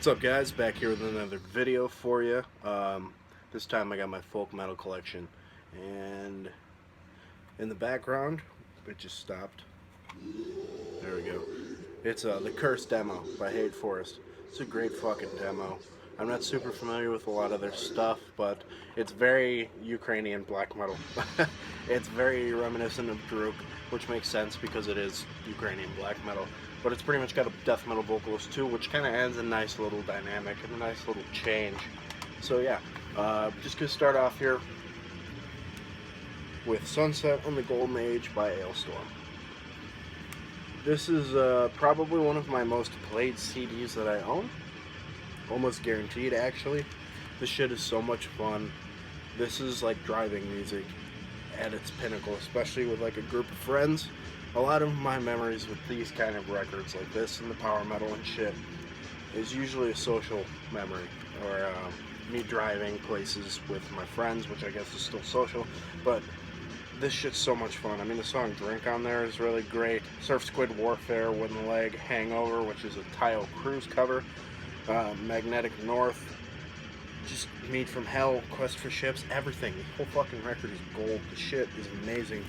What's up, guys? Back here with another video for you. This time I got my folk metal collection, and in the background, it just stopped. There we go. It's the Curse demo by Hate Forest. It's a great fucking demo. I'm not super familiar with a lot of their stuff, but it's very Ukrainian black metal. It's very reminiscent of Druk, which makes sense because it is Ukrainian black metal. But it's pretty much got a death metal vocalist too, which kind of adds a nice little dynamic and a nice little change. So yeah, just gonna start off here with Sunset on the Golden Age by Alestorm. This is probably one of my most played CDs that I own. Almost guaranteed, actually. This shit is so much fun. This is like driving music at its pinnacle, especially with like a group of friends. A lot of my memories with these kind of records like this and the power metal and shit is usually a social memory, or me driving places with my friends, which I guess is still social, but this shit's so much fun. I mean, the song Drink on there is really great. Surf Squid Warfare, Wooden Leg, Hangover, which is a Tayo Cruz cover, Magnetic North, just Meat from Hell, Quest for Ships, everything. The whole fucking record is gold. The shit is amazing.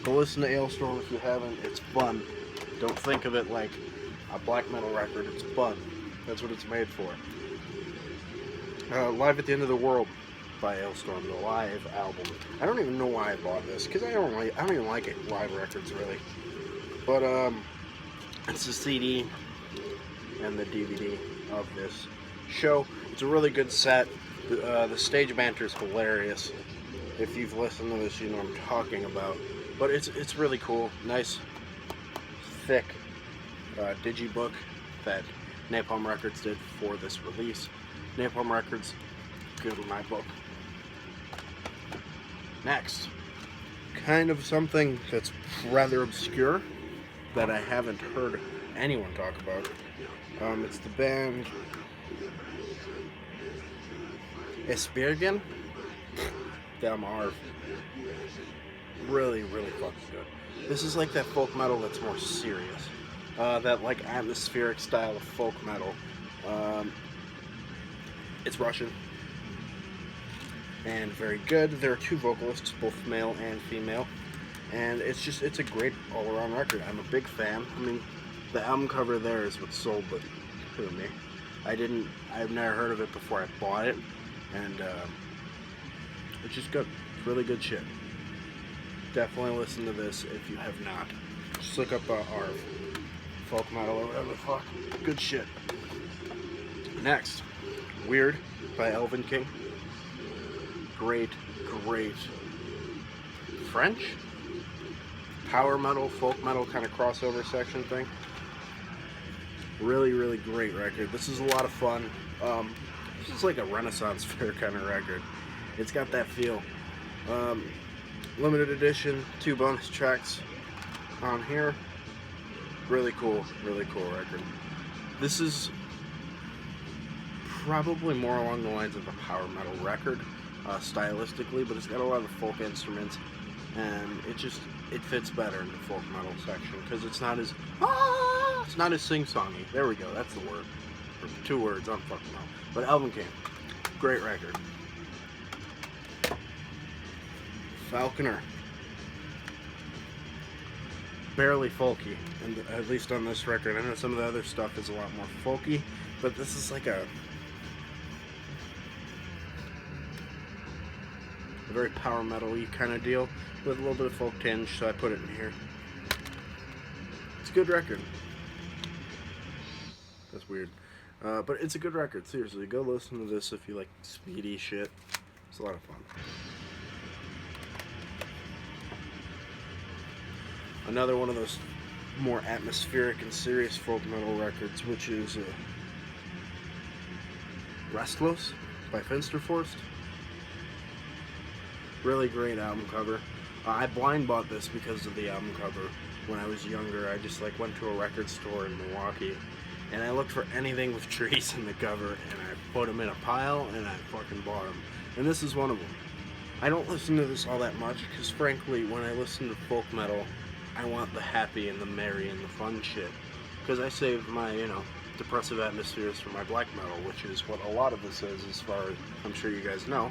Go listen to Alestorm if you haven't. It's fun. Don't think of it like a black metal record. It's fun. That's what it's made for. Live at the End of the World by Alestorm, the live album. I don't even know why I bought this, because I don't even like it, live records really. But it's the CD and the DVD of this show. It's a really good set. The stage banter is hilarious. If you've listened to this, you know what I'm talking about. But it's really cool. Nice, thick digibook that Napalm Records did for this release. Napalm Records, good in my book. Next, kind of something that's rather obscure that I haven't heard anyone talk about. It's the band Esbjergen. Damn Arv. Really, really fucking good. This is like that folk metal that's more serious. That like atmospheric style of folk metal. It's Russian. And very good. There are two vocalists, both male and female. And it's a great all-around record. I'm a big fan. I mean, the album cover there is what sold it to me. I've never heard of it before I bought it. And it's just good. It's really good shit. Definitely listen to this if you have not. Just look up Arv, folk metal or whatever the fuck. Good shit. Next, Weird by Elven King. Great French power metal, folk metal kind of crossover section thing. Really, really great record. This is a lot of fun. This is like a Renaissance fair kind of record. It's got that feel. Limited edition, 2 bonus tracks on here. Really cool record. This is probably more along the lines of a power metal record, stylistically, but it's got a lot of folk instruments, and it fits better in the folk metal section because it's not as sing-songy. There we go. That's the word. Or 2 words. I'm fucking out. But Elven King, great record. Falconer, barely folky, and at least on this record. I know some of the other stuff is a lot more folky, but this is like a very power metal-y kind of deal with a little bit of folk tinge, so I put it in here. It's a good record. That's weird. But it's a good record, seriously. Go listen to this if you like speedy shit. It's a lot of fun. Another one of those more atmospheric and serious folk metal records, which is Restless by Finsterforst. Really great album cover. I blind bought this because of the album cover. When I was younger, I just like went to a record store in Milwaukee and I looked for anything with trees in the cover and I put them in a pile and I fucking bought them. And this is one of them. I don't listen to this all that much because frankly, when I listen to folk metal, I want the happy and the merry and the fun shit. Because I save my, depressive atmospheres for my black metal, which is what a lot of this is, as far as I'm sure you guys know.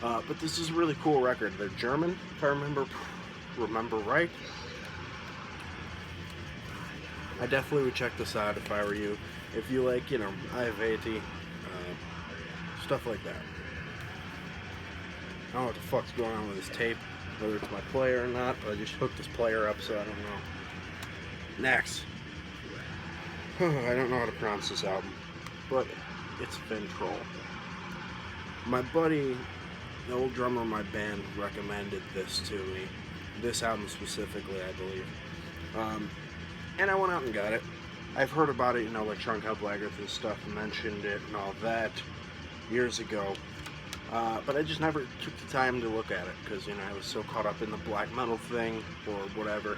But this is a really cool record. They're German, if I remember right. I definitely would check this out if I were you. If you like, you know, Ayavati, stuff like that. I don't know what the fuck's going on with this tape, whether it's my player or not, but I just hooked this player up, so I don't know. Next. I don't know how to pronounce this album, but it's Fintroll. My buddy, the old drummer of my band, recommended this to me. This album specifically, I believe. And I went out and got it. I've heard about it, you know, like Trunk Blackguard and stuff mentioned it and all that years ago. But I just never took the time to look at it because, you know, I was so caught up in the black metal thing or whatever.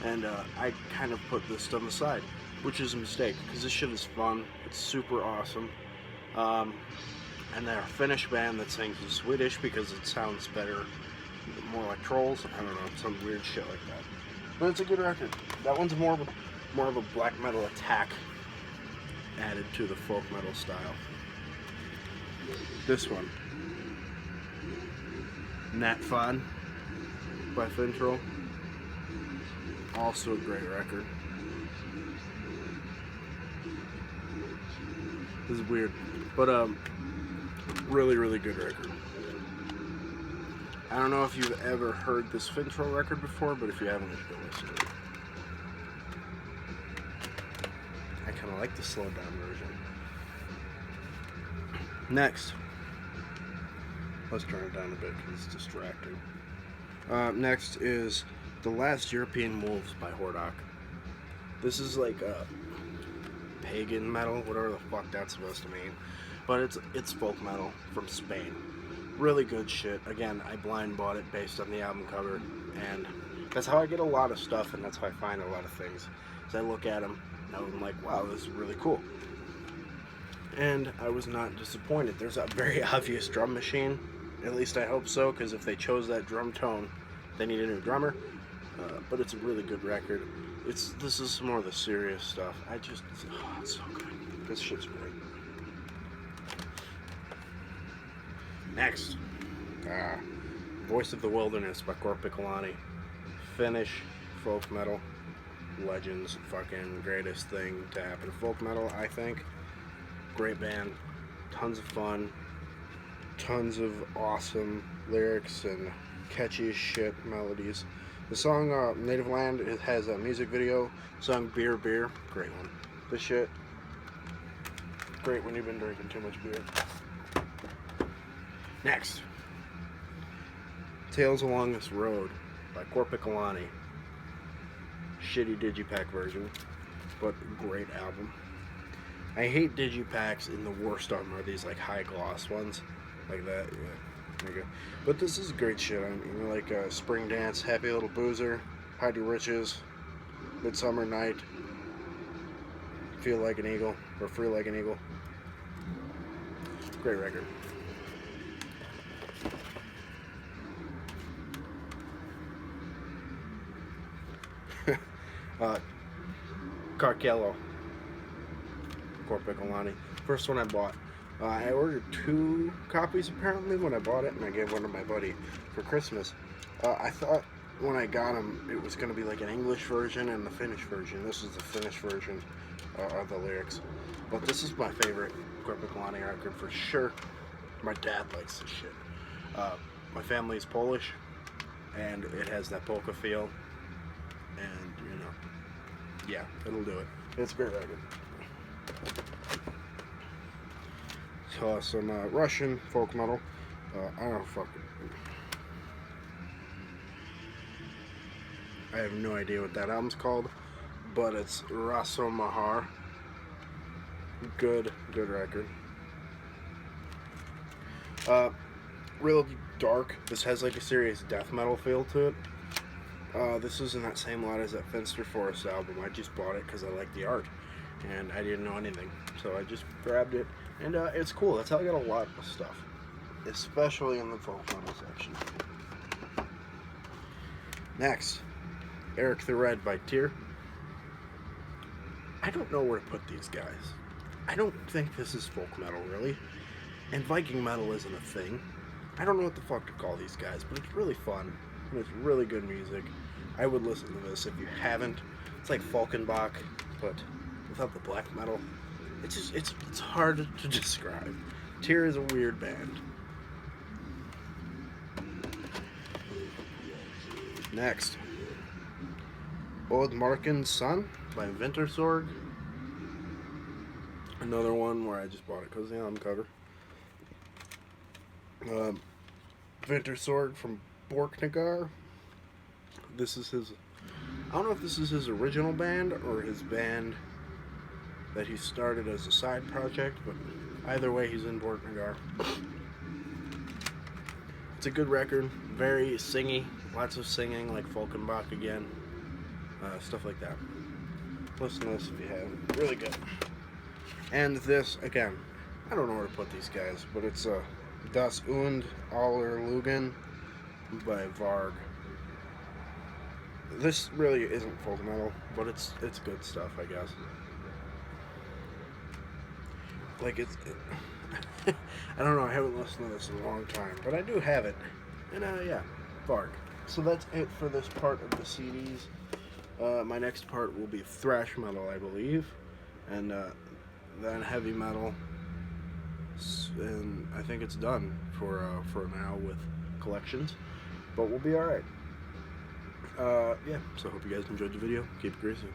And I kind of put this on the side, which is a mistake because this shit is fun. It's super awesome. And they're a Finnish band that sings in Swedish because it sounds better, more like Trolls. I don't know, some weird shit like that. But it's a good record. That one's more of a black metal attack added to the folk metal style. This one, Nat Fun by Fintroll. Also a great record. This is weird, but really good record. I don't know if you've ever heard this Fintroll record before, but if you haven't, you should go listen to it. I kind of like the slowed down version. Next, let's turn it down a bit because it's distracting. Next is The Last European Wolves by Hordok. This is like a pagan metal, whatever the fuck that's supposed to mean, but it's folk metal from Spain. Really good shit. Again, I blind bought it based on the album cover, and that's how I get a lot of stuff, and that's how I find a lot of things. So I look at them, and I'm like, wow, this is really cool. And I was not disappointed. There's a very obvious drum machine. At least I hope so, because if they chose that drum tone, they need a new drummer. But it's a really good record. This is more of the serious stuff. It's so good. This shit's great. Next, Voice of the Wilderness by Korpiklani. Finnish folk metal legends, fucking greatest thing to happen to folk metal, I think. Great band, tons of fun, tons of awesome lyrics and catchy as shit melodies. The song Native Land, it has a music video. The song Beer Beer, great one. This shit, great when you've been drinking too much beer. Next, Tales Along This Road by Korpiklani. Shitty digipack version, but great album. I hate digipacks in the worst of them are these like high gloss ones, like that. Yeah, okay. But this is great shit. I mean, like Spring Dance, Happy Little Boozer, Heidi Riches, Midsummer Night, Feel Like an Eagle, or Free Like an Eagle. Great record. Carcello, Korpiklani. First one I bought. I ordered 2 copies apparently when I bought it, and I gave one to my buddy for Christmas. I thought when I got them it was going to be like an English version and the Finnish version. This is the Finnish version of the lyrics. But this is my favorite Korpiklani record for sure. My dad likes this shit. My family is Polish, and it has that polka feel, and you know, yeah, it'll do it. It's a great record. So some Russian folk metal. I don't fucking. I have no idea what that album's called, but it's Rasomahar. Good record. Real dark. This has like a serious death metal feel to it. This is in that same lot as that Finster Forest album. I just bought it because I like the art, and I didn't know anything, so I just grabbed it, and it's cool. That's how I got a lot of stuff, especially in the folk metal section. Next, Eric the Red by Tyr. I don't know where to put these guys. I don't think this is folk metal, really. And Viking metal isn't a thing. I don't know what the fuck to call these guys, but it's really fun. And it's really good music. I would listen to this if you haven't. It's like Falkenbach, but without the black metal. It's just, it's hard to describe. Tyr is a weird band. Next, Old Marken's Son by Wintersorg. Another one where I just bought it because of the album cover. Wintersorg from Borknagar. This is his... I don't know if this is his original band or his band that he started as a side project, but either way, he's in Borknagar. It's a good record, very singy, lots of singing, like Falkenbach again, stuff like that. Listen to this if you have. Really good. And this, again, I don't know where to put these guys, but it's Das und aller Lügen by Varg. This really isn't folk metal, but it's good stuff, I guess. Like, I don't know, I haven't listened to this in a long time, but I do have it. And, yeah, Varg. So that's it for this part of the CDs. My next part will be thrash metal, I believe. And, then heavy metal. And I think it's done for now with collections. But we'll be alright. Yeah, so I hope you guys enjoyed the video. Keep it greasy.